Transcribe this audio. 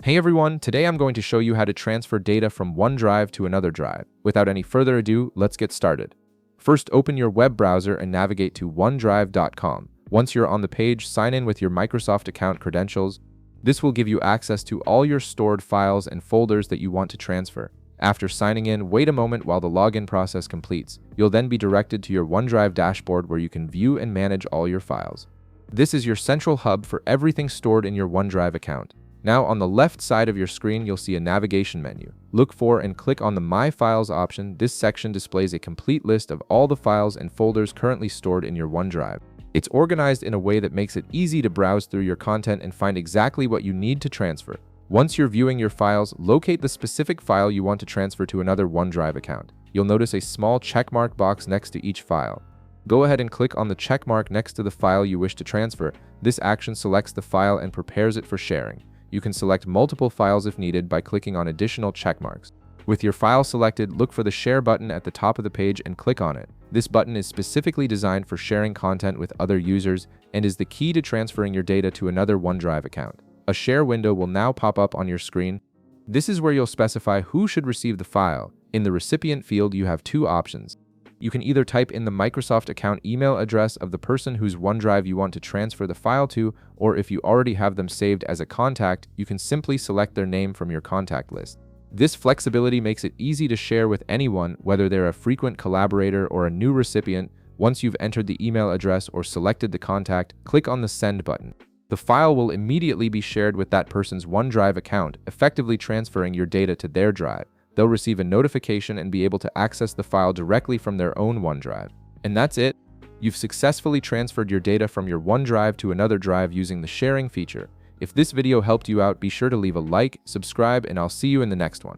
Hey everyone, today I'm going to show you how to transfer data from one drive to another drive. Without any further ado, let's get started. First, open your web browser and navigate to OneDrive.com. Once you're on the page, sign in with your Microsoft account credentials. This will give you access to all your stored files and folders that you want to transfer. After signing in, wait a moment while the login process completes. You'll then be directed to your OneDrive dashboard where you can view and manage all your files. This is your central hub for everything stored in your OneDrive account. Now, on the left side of your screen, you'll see a navigation menu. Look for and click on the My Files option. This section displays a complete list of all the files and folders currently stored in your OneDrive. It's organized in a way that makes it easy to browse through your content and find exactly what you need to transfer. Once you're viewing your files, locate the specific file you want to transfer to another OneDrive account. You'll notice a small checkmark box next to each file. Go ahead and click on the checkmark next to the file you wish to transfer. This action selects the file and prepares it for sharing. You can select multiple files if needed by clicking on additional checkmarks. With your file selected, look for the Share button at the top of the page and click on it. This button is specifically designed for sharing content with other users and is the key to transferring your data to another OneDrive account. A Share window will now pop up on your screen. This is where you'll specify who should receive the file. In the recipient field, you have two options. You can either type in the Microsoft account email address of the person whose OneDrive you want to transfer the file to, or if you already have them saved as a contact, you can simply select their name from your contact list. This flexibility makes it easy to share with anyone, whether they're a frequent collaborator or a new recipient. Once you've entered the email address or selected the contact, click on the Send button. The file will immediately be shared with that person's OneDrive account, effectively transferring your data to their drive. They'll receive a notification and be able to access the file directly from their own OneDrive. And that's it. You've successfully transferred your data from your OneDrive to another drive using the sharing feature. If this video helped you out, be sure to leave a like, subscribe, and I'll see you in the next one.